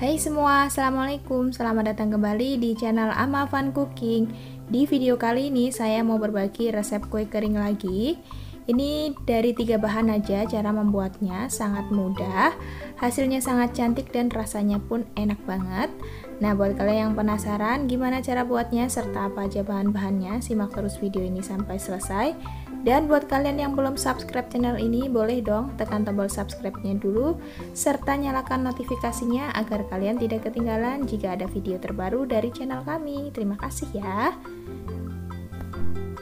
Hai semua, Assalamualaikum. Selamat datang kembali di channel Ama Fun Cooking. Di video kali ini saya mau berbagi resep kue kering lagi. Ini dari 3 bahan aja, cara membuatnya sangat mudah. Hasilnya sangat cantik dan rasanya pun enak banget. Nah, buat kalian yang penasaran gimana cara buatnya serta apa aja bahan-bahannya, simak terus video ini sampai selesai. Dan buat kalian yang belum subscribe channel ini, boleh dong tekan tombol subscribe-nya dulu serta nyalakan notifikasinya agar kalian tidak ketinggalan jika ada video terbaru dari channel kami. Terima kasih ya.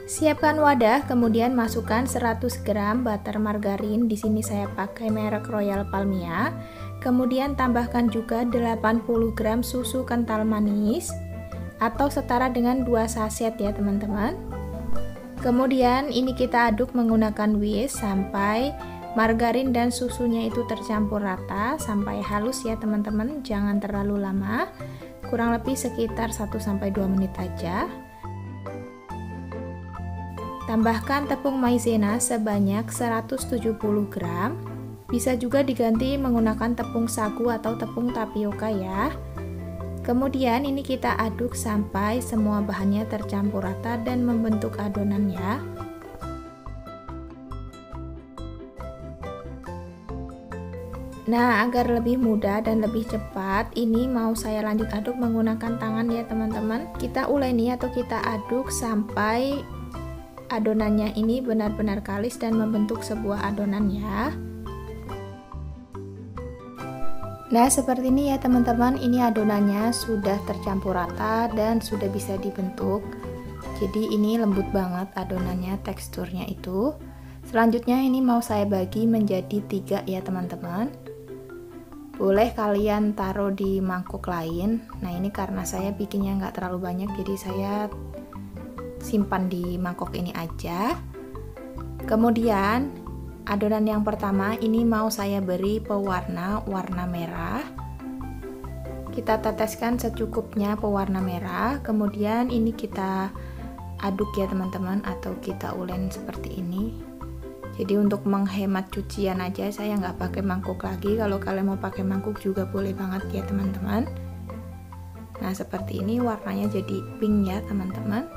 Siapkan wadah, kemudian masukkan 100 gram butter margarin. Di sini saya pakai merek Royal Palmia. Kemudian tambahkan juga 80 gram susu kental manis atau setara dengan 2 saset ya teman-teman. Kemudian ini kita aduk menggunakan whisk sampai margarin dan susunya itu tercampur rata sampai halus ya teman-teman, jangan terlalu lama, kurang lebih sekitar 1-2 menit aja. Tambahkan tepung maizena sebanyak 170 gram, bisa juga diganti menggunakan tepung sagu atau tepung tapioka ya. Kemudian ini kita aduk sampai semua bahannya tercampur rata dan membentuk adonan ya. Nah, agar lebih mudah dan lebih cepat, ini mau saya lanjut aduk menggunakan tangan ya teman-teman. Kita uleni atau kita aduk sampai adonannya ini benar-benar kalis dan membentuk sebuah adonan ya. Nah, seperti ini ya teman-teman, ini adonannya sudah tercampur rata dan sudah bisa dibentuk. Jadi ini lembut banget adonannya, teksturnya itu. Selanjutnya ini mau saya bagi menjadi 3 ya teman-teman. Boleh kalian taruh di mangkuk lain. Nah, ini karena saya bikinnya nggak terlalu banyak, jadi saya simpan di mangkok ini aja. Kemudian adonan yang pertama ini mau saya beri pewarna warna merah. Kita teteskan secukupnya pewarna merah, kemudian ini kita aduk ya teman-teman atau kita ulen seperti ini. Jadi untuk menghemat cucian aja saya nggak pakai mangkuk lagi. Kalau kalian mau pakai mangkuk juga boleh banget ya teman-teman. Nah, seperti ini warnanya jadi pink ya teman-teman.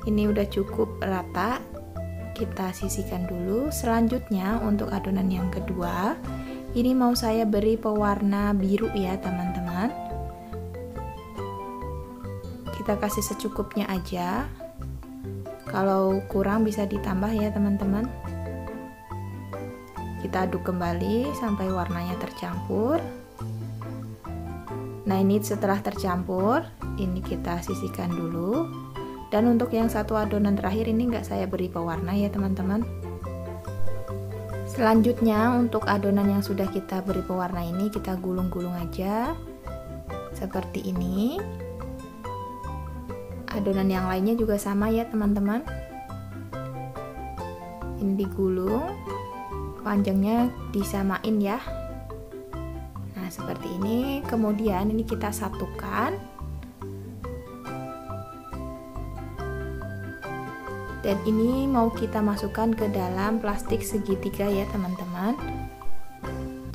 Ini udah cukup rata, kita sisihkan dulu. Selanjutnya untuk adonan yang kedua ini mau saya beri pewarna biru ya teman-teman. Kita kasih secukupnya aja, kalau kurang bisa ditambah ya teman-teman. Kita aduk kembali sampai warnanya tercampur. Nah, ini setelah tercampur ini kita sisihkan dulu. Dan untuk yang satu adonan terakhir ini nggak saya beri pewarna ya teman-teman. Selanjutnya untuk adonan yang sudah kita beri pewarna ini kita gulung-gulung aja seperti ini. Adonan yang lainnya juga sama ya teman-teman. Ini digulung, panjangnya disamain ya. Nah, seperti ini. Kemudian ini kita satukan. Dan ini mau kita masukkan ke dalam plastik segitiga ya teman-teman.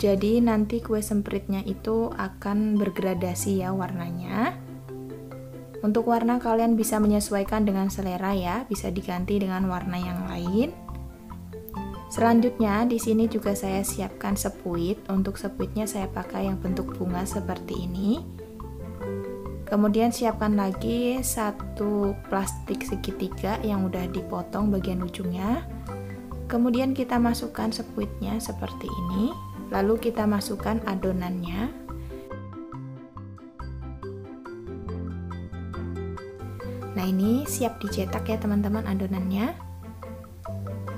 Jadi nanti kue sempritnya itu akan bergradasi ya warnanya. Untuk warna kalian bisa menyesuaikan dengan selera ya, bisa diganti dengan warna yang lain. Selanjutnya di sini juga saya siapkan sepuit. Untuk sepuitnya saya pakai yang bentuk bunga seperti ini. Kemudian siapkan lagi satu plastik segitiga yang udah dipotong bagian ujungnya. Kemudian kita masukkan sepuitnya seperti ini. Lalu kita masukkan adonannya. Nah, ini siap dicetak ya teman-teman adonannya.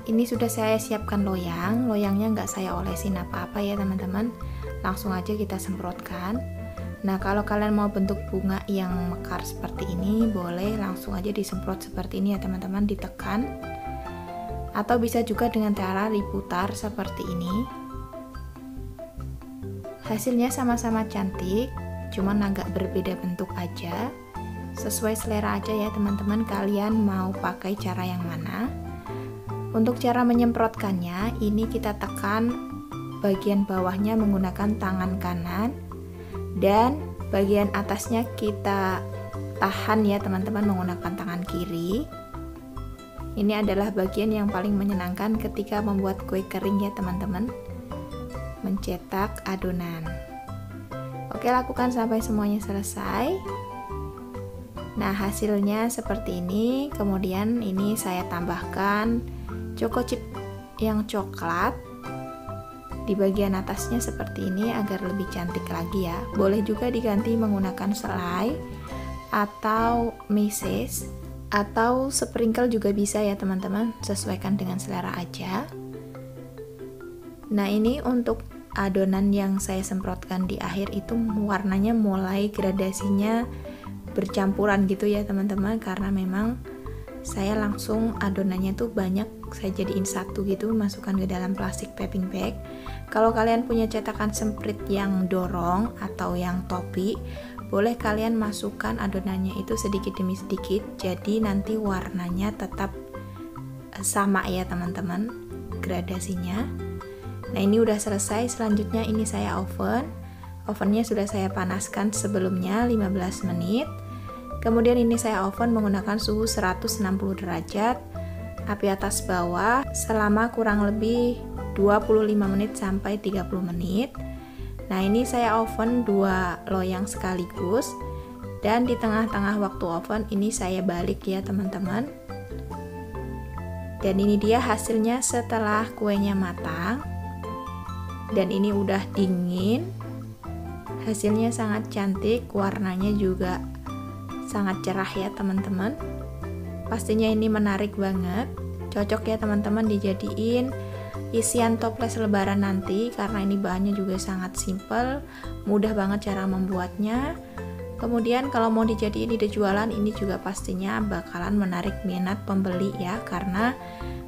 Ini sudah saya siapkan loyang. Loyangnya nggak saya olesin apa-apa ya teman-teman. Langsung aja kita semprotkan. Nah, kalau kalian mau bentuk bunga yang mekar seperti ini, boleh langsung aja disemprot seperti ini ya teman-teman, ditekan. Atau bisa juga dengan cara diputar seperti ini. Hasilnya sama-sama cantik, cuman agak berbeda bentuk aja. Sesuai selera aja ya teman-teman, kalian mau pakai cara yang mana. Untuk cara menyemprotkannya, ini kita tekan bagian bawahnya menggunakan tangan kanan, dan bagian atasnya kita tahan ya teman-teman menggunakan tangan kiri. Ini adalah bagian yang paling menyenangkan ketika membuat kue kering ya teman-teman, mencetak adonan. Oke, lakukan sampai semuanya selesai. Nah, hasilnya seperti ini. Kemudian ini saya tambahkan choco chip yang coklat di bagian atasnya seperti ini agar lebih cantik lagi ya. Boleh juga diganti menggunakan selai atau meses atau sprinkle juga bisa ya teman-teman, sesuaikan dengan selera aja. Nah, ini untuk adonan yang saya semprotkan di akhir itu warnanya mulai gradasinya bercampuran gitu ya teman-teman, karena memang saya langsung adonannya tuh banyak saya jadiin satu gitu, masukkan ke dalam plastik piping bag. Kalau kalian punya cetakan semprit yang dorong atau yang topi, boleh kalian masukkan adonannya itu sedikit demi sedikit, jadi nanti warnanya tetap sama ya teman-teman gradasinya. Nah, ini udah selesai. Selanjutnya ini saya ovennya sudah saya panaskan sebelumnya 15 menit. Kemudian ini saya oven menggunakan suhu 160 derajat, api atas bawah selama kurang lebih 25 menit sampai 30 menit. Nah, ini saya oven 2 loyang sekaligus, dan di tengah-tengah waktu oven ini saya balik ya teman-teman. Dan ini dia hasilnya setelah kuenya matang, dan ini udah dingin. Hasilnya sangat cantik, warnanya juga sangat cerah ya teman-teman. Pastinya ini menarik banget, cocok ya teman-teman dijadiin isian toples lebaran nanti, karena ini bahannya juga sangat simple, mudah banget cara membuatnya. Kemudian kalau mau dijadiin ide jualan, ini juga pastinya bakalan menarik minat pembeli ya, karena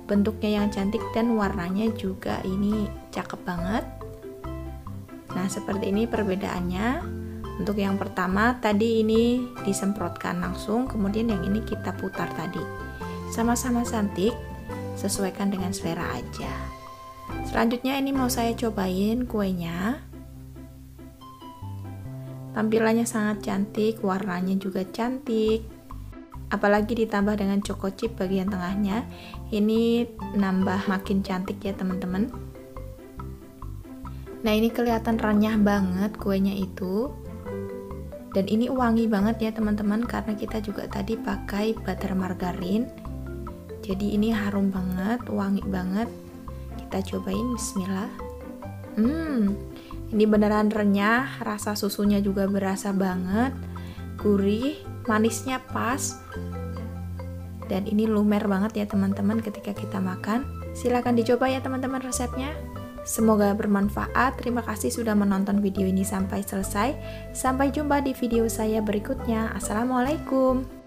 bentuknya yang cantik dan warnanya juga ini cakep banget. Nah, seperti ini perbedaannya. Untuk yang pertama tadi ini disemprotkan langsung, kemudian yang ini kita putar tadi. Sama-sama cantik, sesuaikan dengan selera aja. Selanjutnya ini mau saya cobain kuenya. Tampilannya sangat cantik, warnanya juga cantik. Apalagi ditambah dengan choco chip bagian tengahnya, ini nambah makin cantik ya teman-teman. Nah, ini kelihatan renyah banget kuenya itu. Dan ini wangi banget ya teman-teman, karena kita juga tadi pakai butter margarin. Jadi ini harum banget, wangi banget. Kita cobain, bismillah. Ini beneran renyah, rasa susunya juga berasa banget, gurih, manisnya pas. Dan ini lumer banget ya teman-teman ketika kita makan. Silahkan dicoba ya teman-teman resepnya. Semoga bermanfaat. Terima kasih sudah menonton video ini sampai selesai. Sampai jumpa di video saya berikutnya. Assalamualaikum.